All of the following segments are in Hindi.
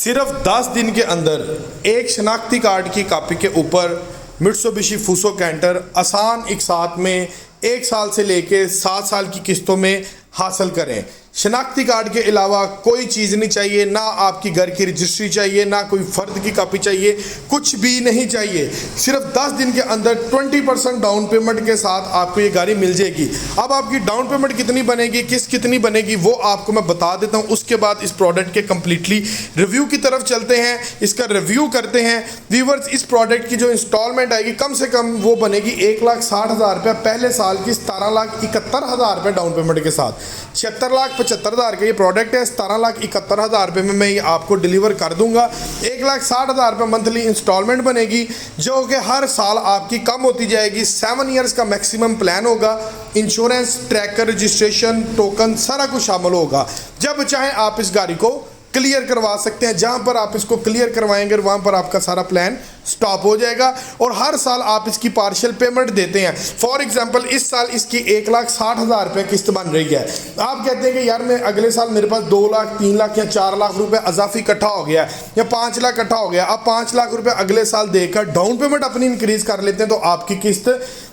सिर्फ 10 दिन के अंदर एक शनाख्ती कार्ड की कॉपी के ऊपर मित्सुबिशी फुसो कैंटर आसान एक साथ में 1 साल से लेके 7 साल की किस्तों में हासिल करें। शनाख्ती कार्ड के अलावा कोई चीज़ नहीं चाहिए, ना आपकी घर की रजिस्ट्री चाहिए, ना कोई फ़र्द की कॉपी चाहिए, कुछ भी नहीं चाहिए। सिर्फ 10 दिन के अंदर 20% डाउन पेमेंट के साथ आपको ये गाड़ी मिल जाएगी। अब आपकी डाउन पेमेंट कितनी बनेगी, कितनी बनेगी वो आपको मैं बता देता हूँ। उसके बाद इस प्रोडक्ट के कम्प्लीटली रिव्यू की तरफ चलते हैं, इसका रिव्यू करते हैं। व्यूवर्स, इस प्रोडक्ट की जो इंस्टॉलमेंट आएगी कम से कम वो बनेगी 1,60,000 रुपये पहले साल की 17,71,000 रुपये डाउन पेमेंट के साथ। 76,75,000 का ये प्रोडक्ट है। 17,71,000 रुपये में मैं ये आपको डिलीवर कर दूंगा। 1,60,000 रुपये मंथली इंस्टॉलमेंट बनेगी, जो कि हर साल आपकी कम होती जाएगी। 7 ईयर्स का मैक्सिमम प्लान होगा। इंश्योरेंस, ट्रैकर, रजिस्ट्रेशन, टोकन सारा कुछ शामिल होगा। जब चाहे आप इस गाड़ी को क्लियर करवा सकते हैं। जहां पर आप इसको क्लियर करवाएंगे वहां पर आपका सारा प्लान स्टॉप हो जाएगा और हर साल आप इसकी पार्शियल पेमेंट देते हैं। फॉर एग्जांपल इस साल इसकी 1,60,000 रुपये किस्त बन रही है। आप कहते हैं कि यार मैं अगले साल मेरे पास 2 लाख, 3 लाख या 4 लाख रुपए अजाफी इकट्ठा हो गया या 5 लाख इकट्ठा हो गया। आप 5 लाख रुपए अगले साल देकर डाउन पेमेंट अपनी इंक्रीज कर लेते हैं तो आपकी किस्त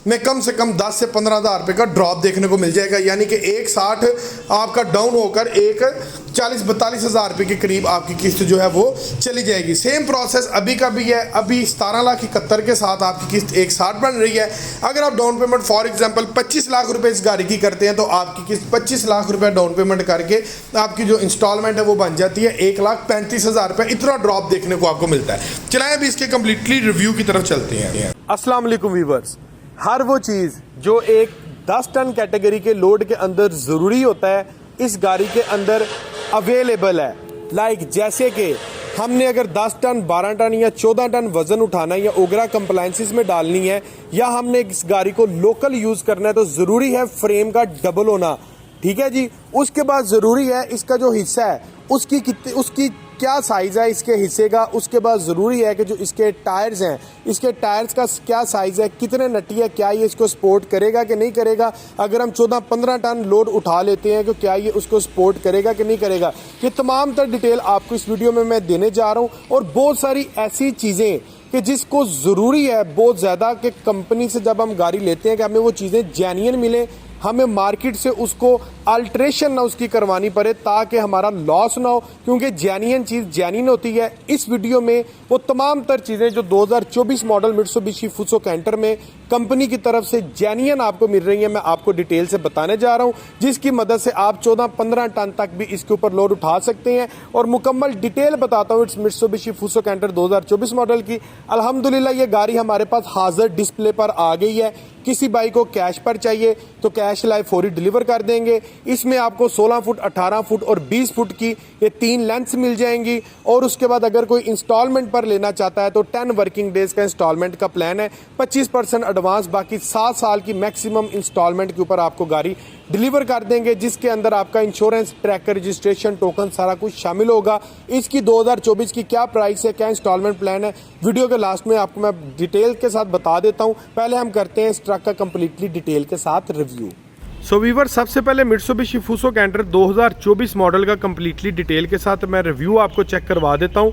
में कम से कम 10 से 15,000 रुपये का ड्रॉप देखने को मिल जाएगा। यानी कि 1,60 आपका डाउन होकर 1,40,42,000 रुपये के करीब आपकी किस्त जो है वो चली जाएगी। सेम प्रोसेस अभी का भी है। अभी 17,71,000 के साथ आपकी किस्त 1,60 बन रही है। अगर आप down payment for example 25 lakh रुपए इस गाड़ी की करते हैं तो आपकी किस्त 25 लाख रुपए डाउन पेमेंट करके आपकी जो इंस्टॉलमेंट है वो बन जाती है 1,35,000 रुपए। इतना ड्रॉप देखने को आपको मिलता है। चलाएं अभी इसके कंप्लीटली रिव्यू की तरफ चलते हैं। अस्सलाम वालेकुम व्यूअर्स, हर वो चीज़ जो एक 10 टन कैटेगरी के लोड के अंदर ज़रूरी होता है इस गाड़ी के अंदर अवेलेबल है। लाइक जैसे कि हमने अगर 10 टन, 12 टन या 14 टन वज़न उठाना है या ओगरा कंप्लायंसेस में डालनी है या हमने इस गाड़ी को लोकल यूज़ करना है तो ज़रूरी है फ्रेम का डबल होना। ठीक है जी। उसके बाद ज़रूरी है इसका जो हिस्सा है उसकी क्या साइज़ है इसके हिस्से का। उसके बाद ज़रूरी है कि जो इसके टायर्स हैं इसके टायर्स का क्या साइज़ है, कितने नटी है, क्या ये इसको सपोर्ट करेगा कि नहीं करेगा। अगर हम 14-15 टन लोड उठा लेते हैं तो क्या ये उसको सपोर्ट करेगा कि नहीं करेगा। ये तमाम तर डिटेल आपको इस वीडियो में मैं देने जा रहा हूँ। और बहुत सारी ऐसी चीज़ें कि जिसको ज़रूरी है बहुत ज़्यादा कि कंपनी से जब हम गाड़ी लेते हैं कि हमें वो चीज़ें जेन्युइन मिले, हमें मार्केट से उसको अल्ट्रेशन ना उसकी करवानी पड़े ताकि हमारा लॉस ना हो, क्योंकि जेन्युइन चीज़ जेन्युइन होती है। इस वीडियो में वो तमाम तर चीज़ें जो 2024 मॉडल मित्सुबिशी फुसो कैंटर में कंपनी की तरफ से जेन्युइन आपको मिल रही है मैं आपको डिटेल से बताने जा रहा हूं, जिसकी मदद से आप 14-15 टन तक भी इसके ऊपर लोड उठा सकते हैं। और मुकम्मल डिटेल बताता हूँ it's Mitsubishi Fuso Canter 2024 model की। अल्हम्दुलिल्लाह ये गाड़ी हमारे पास हाजिर डिस्प्ले पर आ गई है। किसी भाई को कैश पर चाहिए तो कैश लाइव फौरी डिलीवर कर देंगे। इसमें आपको 16 फुट, 18 फुट और 20 फुट की ये 3 लेंथ्स मिल जाएंगी। और उसके बाद अगर कोई इंस्टॉलमेंट पर लेना चाहता है तो 10 वर्किंग डेज का इंस्टॉलमेंट का प्लान है। 25% एडवांस, बाकी 7 साल की मैक्सिमम इंस्टॉलमेंट के ऊपर आपको गाड़ी डिलीवर कर देंगे, जिसके अंदर आपका इंश्योरेंस, ट्रैकर, रजिस्ट्रेशन, टोकन सारा कुछ शामिल होगा। इसकी 2024 की क्या प्राइस है, क्या इंस्टॉलमेंट प्लान है, वीडियो के लास्ट में आपको मैं डिटेल के साथ बता देता हूँ। पहले हम करते हैं इस ट्रक का कंप्लीटली डिटेल के साथ रिव्यू। सो वीवर, सबसे पहले मित्सुबिशी फुसो कैंटर 2024 मॉडल का कंप्लीटली डिटेल के साथ मैं रिव्यू आपको चेक करवा देता हूँ।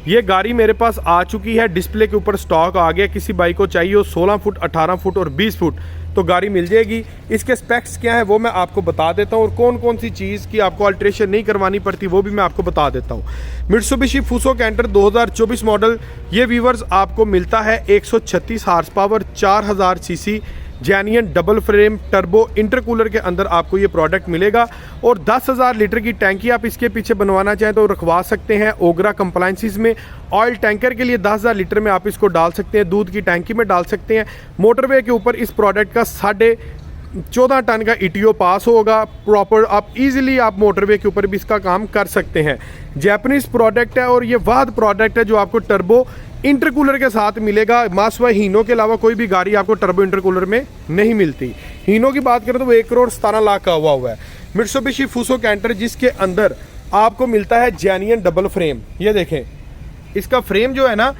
ये गाड़ी मेरे पास आ चुकी है, डिस्प्ले के ऊपर स्टॉक आ गया। किसी बाइक को चाहिए हो 16 फुट, 18 फुट और 20 फुट तो गाड़ी मिल जाएगी। इसके स्पेक्स क्या है वो मैं आपको बता देता हूँ और कौन कौन सी चीज़ की आपको अल्ट्रेशन नहीं करवानी पड़ती वो भी मैं आपको बता देता हूँ। मित्सुबिशी फुसो कैंटर 2024 मॉडल ये व्यूवर्स आपको मिलता है 136 horse power, 4000 CC, genuine double frame turbo intercooler के अंदर आपको ये प्रोडक्ट मिलेगा। और 10,000 लीटर की टैंकी आप इसके पीछे बनवाना चाहें तो रखवा सकते हैं। ओगरा कंप्लायंसेस में ऑयल टैंकर के लिए 10,000 लीटर में आप इसको डाल सकते हैं, दूध की टैंकी में डाल सकते हैं। मोटरवे के ऊपर इस प्रोडक्ट का 14.5 टन का ETO पास होगा प्रॉपर। आप इजीली आप मोटरवे के ऊपर भी इसका काम कर सकते हैं। जैपनीज प्रोडक्ट है और ये वाहद प्रोडक्ट है जो आपको टर्बो इंटरकूलर के साथ मिलेगा। मासवा हीनो के अलावा कोई भी गाड़ी आपको टर्बो इंटरकूलर में नहीं मिलती। हीनो की बात करें तो वो 1,17,00,000 का हुआ है। मित्सुबिशी फुसो कैंटर जिसके अंदर आपको मिलता है जेन्युइन डबल फ्रेम। ये देखें, इसका फ्रेम जो है ना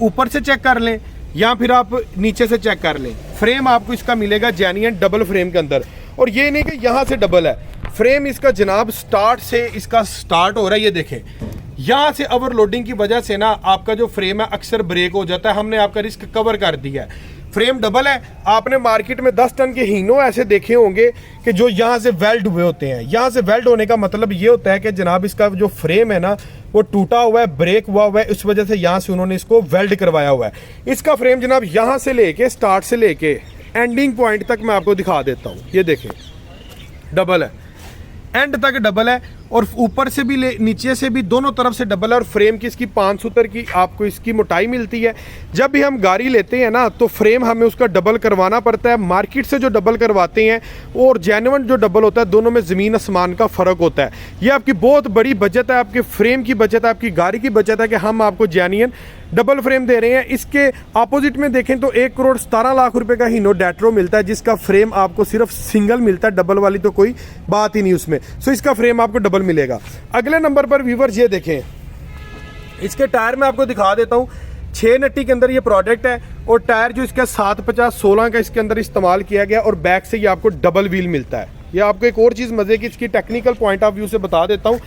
ऊपर से चेक कर लें या फिर आप नीचे से चेक कर लें, फ्रेम आपको इसका मिलेगा जेन्युइन डबल फ्रेम के अंदर। और ये नहीं कि यहाँ से डबल है, फ्रेम इसका जनाब स्टार्ट से इसका स्टार्ट हो रहा है। ये देखें यहाँ से ओवरलोडिंग की वजह से ना आपका जो फ्रेम है अक्सर ब्रेक हो जाता है। हमने आपका रिस्क कवर कर दिया है। फ्रेम डबल है। आपने मार्केट में 10 टन के हीनो ऐसे देखे होंगे कि जो यहाँ से वेल्ड हुए होते हैं। यहाँ से वेल्ड होने का मतलब ये होता है कि जनाब इसका जो फ्रेम है ना वो टूटा हुआ है, ब्रेक हुआ है, इस वजह से यहाँ से उन्होंने इसको वेल्ड करवाया हुआ है। इसका फ्रेम जनाब यहाँ से लेके स्टार्ट से लेके एंडिंग पॉइंट तक मैं आपको दिखा देता हूँ। ये देखें, डबल है, एंड तक डबल है और ऊपर से भी नीचे से भी दोनों तरफ से डबल है। और फ्रेम की इसकी 5 सूतर की आपको इसकी मोटाई मिलती है। जब भी हम गाड़ी लेते हैं ना तो फ्रेम हमें उसका डबल करवाना पड़ता है। मार्केट से जो डबल करवाते हैं और जेन्युइन जो डबल होता है, दोनों में ज़मीन आसमान का फ़र्क होता है। ये आपकी बहुत बड़ी बचत है, आपके फ्रेम की बचत है, आपकी गाड़ी की बचत है कि हम आपको जेन्युइन डबल फ्रेम दे रहे हैं। इसके अपोजिट में देखें तो 1,17,00,000 रुपए का हीनो डेट्रो मिलता है, जिसका फ्रेम आपको सिर्फ सिंगल मिलता है, डबल वाली तो कोई बात ही नहीं उसमें। सो इसका फ्रेम आपको डबल मिलेगा। अगले नंबर पर व्यूअर्स ये देखें, इसके टायर मैं आपको दिखा देता हूँ। 6 नट्टी के अंदर ये प्रोडक्ट है और टायर जो इसका 750-16 का इसके अंदर इस्तेमाल किया गया और बैक से ये आपको डबल व्हील मिलता है। ये आपको एक और चीज़ मज़े की इसकी टेक्निकल पॉइंट ऑफ व्यू से बता देता हूँ।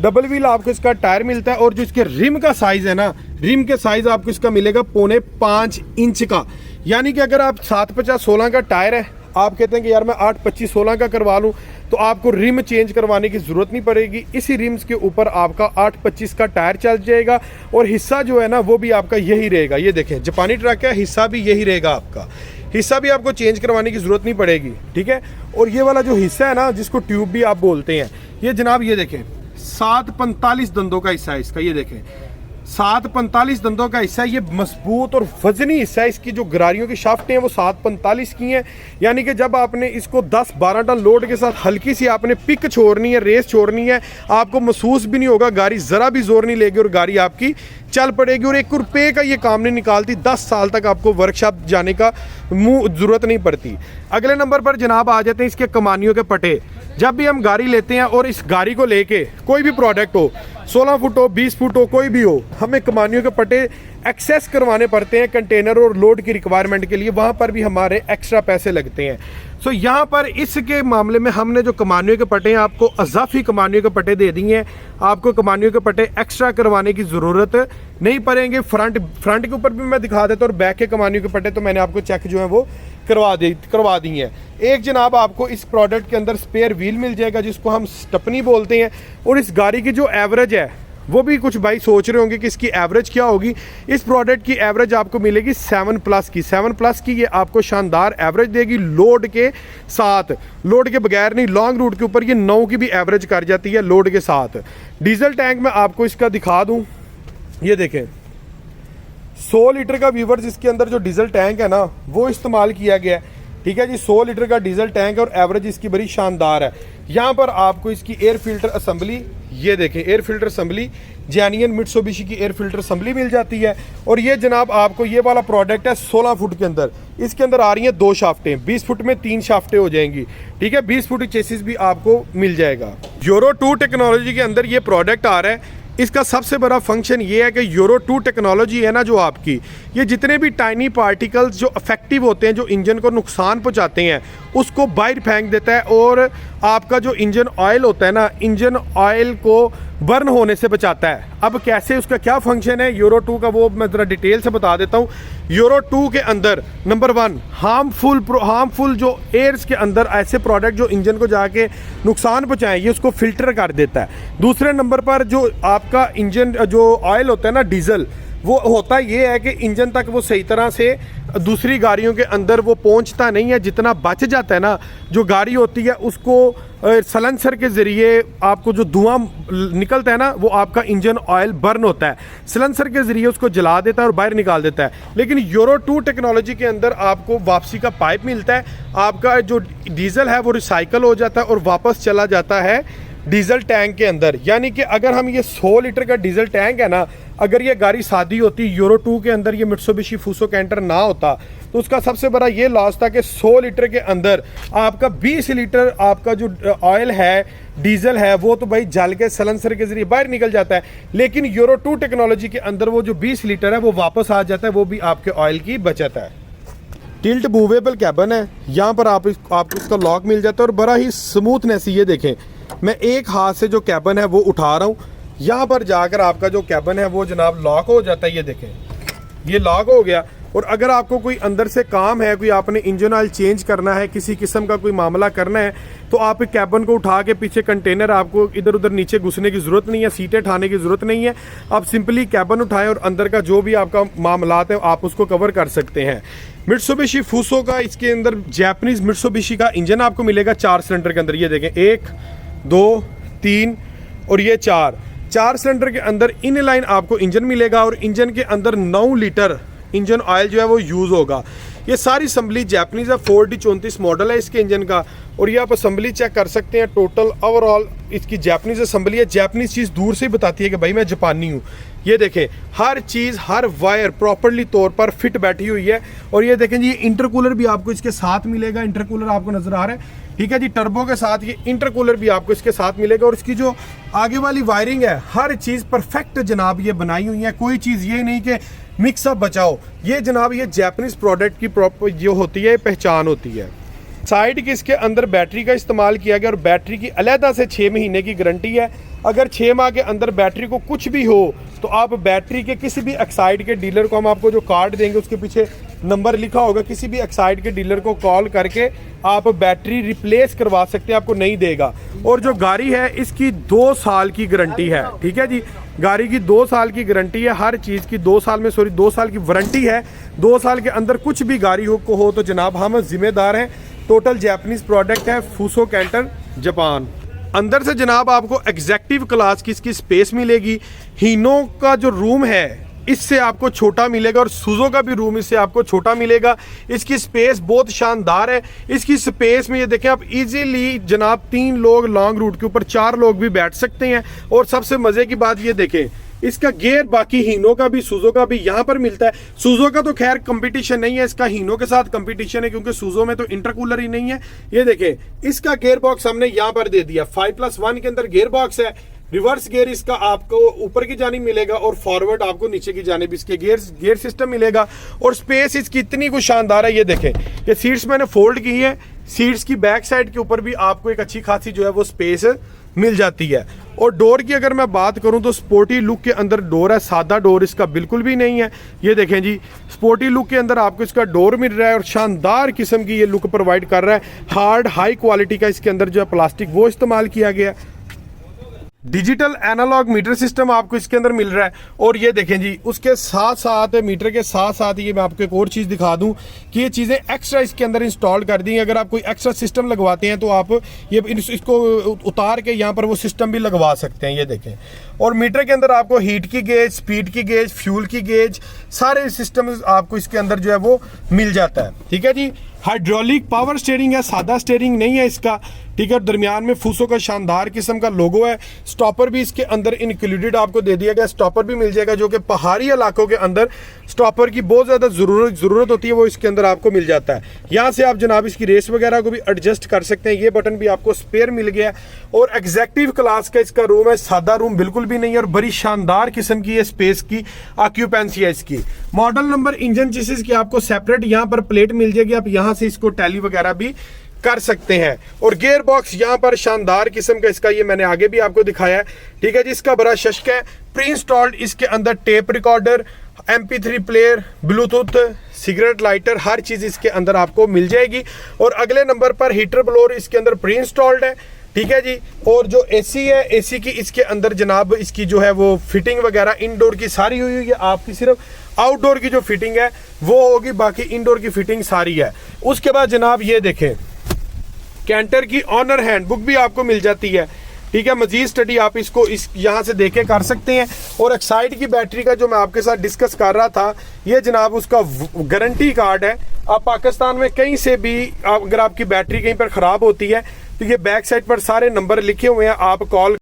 डबल व्हील आपको इसका टायर मिलता है और जो इसके रिम का साइज़ है ना, रिम के साइज़ आपको इसका मिलेगा 4.5 इंच का। यानी कि अगर आप 750-16 का टायर है, आप कहते हैं कि यार मैं 825-16 का करवा लूँ, तो आपको रिम चेंज करवाने की ज़रूरत नहीं पड़ेगी। इसी रिम्स के ऊपर आपका 825 का टायर चल जाएगा और हिस्सा जो है ना वो भी आपका यही रहेगा। ये देखें, जापानी ट्रक है, हिस्सा भी यही रहेगा आपका। हिस्सा भी आपको चेंज करवाने की ज़रूरत नहीं पड़ेगी, ठीक है। और ये वाला जो हिस्सा है ना, जिसको ट्यूब भी आप बोलते हैं, ये जनाब ये देखें 745 दंदों का हिस्सा है इसका। ये देखें 745 दंदों का हिस्सा है। ये मजबूत और वजनी हिस्सा है। इसकी जो गरारियों की शाफ्टें हैं वो 745 की हैं। यानी कि जब आपने इसको 10-12 टन लोड के साथ हल्की सी आपने पिक छोड़नी है, रेस छोड़नी है, आपको महसूस भी नहीं होगा, गाड़ी ज़रा भी जोर नहीं लेगी और गाड़ी आपकी चल पड़ेगी। और 1 रुपये का ये काम नहीं निकालती। 10 साल तक आपको वर्कशॉप जाने का ज़रूरत नहीं पड़ती। अगले नंबर पर जनाब आ जाते हैं इसके कमानियों के पटे। जब भी हम गाड़ी लेते हैं और इस गाड़ी को लेके कोई भी प्रोडक्ट हो, 16 फुट हो, 20 फुट हो, कोई भी हो, हमें कमानियों के पट्टे एक्सेस करवाने पड़ते हैं कंटेनर और लोड की रिक्वायरमेंट के लिए। वहाँ पर भी हमारे एक्स्ट्रा पैसे लगते हैं। सो यहाँ पर इसके मामले में हमने जो कमानियों के पट्टे हैं, आपको अजाफी कमानियों के पट्टे दे दिए हैं। आपको कमानियों के पट्टे एक्स्ट्रा करवाने की ज़रूरत नहीं पड़ेंगे। फ्रंट के ऊपर भी मैं दिखा देता हूँ और बैक के कमानियों के पट्टे तो मैंने आपको चेक जो है वो करवा दी हैं। एक जनाब आपको इस प्रोडक्ट के अंदर स्पेयर व्हील मिल जाएगा, जिसको हम स्टपनी बोलते हैं। और इस गाड़ी की जो एवरेज है वो भी कुछ भाई सोच रहे होंगे कि इसकी एवरेज क्या होगी। इस प्रोडक्ट की एवरेज आपको मिलेगी 7+ की। 7+ की ये आपको शानदार एवरेज देगी लोड के साथ। लोड के बगैर नहीं, लॉन्ग रूट के ऊपर ये 9 की भी एवरेज कर जाती है लोड के साथ। डीजल टैंक में आपको इसका दिखा दूँ, ये देखें 100 लीटर का व्यूवर्स इसके अंदर जो डीजल टैंक है ना वो इस्तेमाल किया गया है, ठीक है जी। 100 लीटर का डीजल टैंक है और एवरेज इसकी बड़ी शानदार है। यहाँ पर आपको इसकी एयर फिल्टर असम्बली, ये देखें air filter assembly, genuine Mitsubishi की एयर फिल्टर असम्बली मिल जाती है। और ये जनाब आपको ये वाला प्रोडक्ट है 16 फुट के अंदर। इसके अंदर आ रही हैं 2 शाफ्टें, 20 फुट में 3 शाफ्टें हो जाएंगी, ठीक है। 20 फुट चेसिस भी आपको मिल जाएगा। यूरो 2 टेक्नोलॉजी के अंदर ये प्रोडक्ट आ रहा है। इसका सबसे बड़ा फंक्शन ये है कि यूरो 2 टेक्नोलॉजी है ना जो आपकी, ये जितने भी टाइनी पार्टिकल्स जो अफेक्टिव होते हैं, जो इंजन को नुकसान पहुंचाते हैं, उसको बाहर फेंक देता है। और आपका जो इंजन ऑयल होता है ना, इंजन ऑयल को बर्न होने से बचाता है। अब कैसे, उसका क्या फंक्शन है यूरो 2 का, वो मैं ज़रा डिटेल से बता देता हूँ। यूरो 2 के अंदर नंबर 1 हार्मफुल जो एयर्स के अंदर ऐसे प्रोडक्ट जो इंजन को जाके नुकसान पहुँचाएं, ये उसको फिल्टर कर देता है। दूसरे नंबर पर जो आपका इंजन जो ऑयल होता है ना, डीजल, वो होता ये है कि इंजन तक वो सही तरह से दूसरी गाड़ियों के अंदर वो पहुंचता नहीं है। जितना बच जाता है ना, जो गाड़ी होती है उसको सलेंसर के ज़रिए आपको जो धुआं निकलता है ना, वो आपका इंजन ऑयल बर्न होता है, सलेंसर के ज़रिए उसको जला देता है और बाहर निकाल देता है। लेकिन यूरो 2 टेक्नोलॉजी के अंदर आपको वापसी का पाइप मिलता है। आपका जो डीजल है वो रिसाइकल हो जाता है और वापस चला जाता है डीजल टैंक के अंदर। यानी कि अगर हम ये 100 लीटर का डीजल टैंक है ना, अगर ये गाड़ी सादी होती, यूरो 2 के अंदर ये मित्सुबिशी फूसो कैंटर ना होता, तो उसका सबसे बड़ा ये लॉस था कि 100 लीटर के अंदर आपका 20 लीटर आपका जो ऑयल है, डीजल है, वो तो भाई जल के सलेंसर के जरिए बाहर निकल जाता है। लेकिन यूरो 2 टेक्नोलॉजी के अंदर वो जो 20 लीटर है वो वापस आ जाता है, वो भी आपके ऑयल की बचत है। टिल्ट मूवेबल कैबिन है, यहाँ पर आपको इसका लॉक मिल जाता है और बड़ा ही स्मूथनेस। ये देखें, मैं एक हाथ से जो कैबिन है वो उठा रहा हूँ, यहाँ पर जाकर आपका जो कैबिन है वो जनाब लॉक हो जाता है। ये देखें, ये लॉक हो गया। और अगर आपको कोई अंदर से काम है, कोई आपने इंजन ऑयल चेंज करना है, किसी किस्म का कोई मामला करना है, तो आप कैबिन को उठा के पीछे कंटेनर, आपको इधर उधर नीचे घुसने की ज़रूरत नहीं है, सीटें उठाने की ज़रूरत नहीं है। आप सिंपली कैबिन उठाएं और अंदर का जो भी आपका मामलात है आप उसको कवर कर सकते हैं। मित्सुबिशी फूसो का इसके अंदर जैपनीज़ मित्सुबिशी का इंजन आपको मिलेगा 4 सिलेंडर के अंदर। ये देखें, 1 2 3 और ये 4 सिलेंडर के अंदर इन लाइन आपको इंजन मिलेगा और इंजन के अंदर 9 लीटर इंजन ऑयल जो है वो यूज़ होगा। ये सारी असम्बली जैपनीज़ है, 4D34 मॉडल है इसके इंजन का। और ये आप असम्बली चेक कर सकते हैं, टोटल ओवरऑल इसकी जैपनीज़ असम्बली है। जैपनीज़ चीज़ दूर से ही बताती है कि भाई मैं जापानी हूँ। ये देखें, हर चीज़, हर वायर प्रॉपरली तौर पर फिट बैठी हुई है। और ये देखें जी, ये इंटरकूलर भी आपको इसके साथ मिलेगा। इंटरकूलर आपको नज़र आ रहा है, ठीक है जी, टर्बो के साथ ये इंटरकूलर भी आपको इसके साथ मिलेगा। और इसकी जो आगे वाली वायरिंग है, हर चीज़ परफेक्ट जनाब ये बनाई हुई है। कोई चीज़ ये नहीं कि मिक्सअप बचाओ। ये जनाब ये जैपनीज़ प्रोडक्ट की प्रॉपर जो होती है पहचान होती है। साइड की इसके अंदर बैटरी का इस्तेमाल किया गया और बैटरी की अलहदा से 6 महीने की गारंटी है। अगर 6 माह के अंदर बैटरी को कुछ भी हो तो आप बैटरी के किसी भी एक्साइड के डीलर को, हम आपको जो कार्ड देंगे उसके पीछे नंबर लिखा होगा, किसी भी एक्साइड के डीलर को कॉल करके आप बैटरी रिप्लेस करवा सकते हैं, आपको नहीं देगा। और जो गाड़ी है इसकी 2 साल की गारंटी है, ठीक है जी, गाड़ी की 2 साल की गारंटी है। हर चीज़ की 2 साल की वारंटी है। 2 साल के अंदर कुछ भी गाड़ी हो तो जनाब हम जिम्मेदार हैं। टोटल जैपनीज़ प्रोडक्ट है, फूसो कैंटर जापान। अंदर से जनाब आपको एग्जेक्टिव क्लास की इसकी स्पेस मिलेगी। हीनो का जो रूम है इससे आपको छोटा मिलेगा और सुजो का भी रूम इससे आपको छोटा मिलेगा। इसकी स्पेस बहुत शानदार है। इसकी स्पेस में ये देखें आप, इजीली जनाब 3 लोग लॉन्ग रूट के ऊपर 4 लोग भी बैठ सकते हैं। और सबसे मज़े की बात ये देखें, इसका गियर बाकी हीनो का भी सुजो का भी यहाँ पर मिलता है। सुजो का तो खैर कंपटीशन नहीं है, इसका हीनो के साथ कंपटीशन है क्योंकि सुजो में तो इंटरकूलर ही नहीं है। ये देखें, इसका गियर बॉक्स हमने यहाँ पर दे दिया। 5+1 के अंदर गियर बॉक्स है। रिवर्स गियर इसका आपको ऊपर की जानिब मिलेगा और फॉरवर्ड आपको नीचे की जानिब इसके गियर सिस्टम मिलेगा। और स्पेस इसकी इतनी कुछ शानदार है। ये देखें, ये सीट्स मैंने फोल्ड की है। सीट्स की बैक साइड के ऊपर भी आपको एक अच्छी खासी जो है वो स्पेस मिल जाती है। और डोर की अगर मैं बात करूं तो स्पोर्टी लुक के अंदर डोर है, सादा डोर इसका बिल्कुल भी नहीं है। ये देखें जी, स्पोर्टी लुक के अंदर आपको इसका डोर मिल रहा है और शानदार किस्म की ये लुक प्रोवाइड कर रहा है। हार्ड हाई क्वालिटी का इसके अंदर जो है प्लास्टिक वो इस्तेमाल किया गया है। डिजिटल एनालॉग मीटर सिस्टम आपको इसके अंदर मिल रहा है। और ये देखें जी, उसके साथ साथ मीटर के साथ साथ ये मैं आपको एक और चीज़ दिखा दूं कि ये चीज़ें एक्स्ट्रा इसके अंदर इंस्टॉल कर दी हैं। अगर आप कोई एक्स्ट्रा सिस्टम लगवाते हैं तो आप ये इसको उतार के यहाँ पर वो सिस्टम भी लगवा सकते हैं। ये देखें, और मीटर के अंदर आपको हीट की गेज, स्पीड की गेज, फ्यूल की गेज, सारे सिस्टम आपको इसके अंदर जो है वो मिल जाता है। ठीक है जी, हाइड्रोलिक पावर स्टीयरिंग है, सादा स्टीयरिंग नहीं है इसका, ठीक है। दरमियान में फूसो का शानदार किस्म का लोगो है। स्टॉपर भी इसके अंदर इंक्लूडेड आपको दे दिया गया, स्टॉपर भी मिल जाएगा, जो कि पहाड़ी इलाकों के अंदर स्टॉपर की बहुत ज़्यादा ज़रूरत होती है, वो इसके अंदर आपको मिल जाता है। यहाँ से आप जनाब इसकी रेस वगैरह को भी एडजस्ट कर सकते हैं। ये बटन भी आपको स्पेयर मिल गया। और एग्जेक्टिव क्लास का इसका रूम है, सादा रूम बिल्कुल भी नहीं है और बड़ी शानदार किस्म की ये स्पेस की ऑक्यूपेंसी है इसकी। मॉडल नंबर, इंजन चेसिस की आपको सेपरेट यहाँ पर प्लेट मिल जाएगी, आप यहाँ से इसको टैली वगैरह भी कर सकते हैं। और गियर बॉक्स यहाँ पर शानदार किस्म का इसका, ये मैंने आगे भी आपको दिखाया है, ठीक है जी। इसका बड़ा शश्क है। प्री इंस्टॉल्ड इसके अंदर tape recorder, MP3 player, bluetooth, cigarette lighter, हर चीज़ इसके अंदर आपको मिल जाएगी। और अगले नंबर पर हीटर ब्लोअर इसके अंदर प्री इंस्टॉल्ड है, ठीक है जी। और जो AC है, AC की इसके अंदर जनाब इसकी जो है वो फिटिंग वगैरह इनडोर की सारी हुई है। आपकी सिर्फ आउटडोर की जो फिटिंग है वो होगी, बाकी इनडोर की फिटिंग सारी है। उसके बाद जनाब ये देखें, कैंटर की ऑनर हैंडबुक भी आपको मिल जाती है, ठीक है। मजीद स्टडी आप इसको यहाँ से देखे कर सकते हैं। और एक्साइड की बैटरी का जो मैं आपके साथ डिस्कस कर रहा था, ये जनाब उसका गारंटी कार्ड है। आप पाकिस्तान में कहीं से भी अगर आपकी बैटरी कहीं पर ख़राब होती है तो ये बैक साइड पर सारे नंबर लिखे हुए हैं, आप कॉल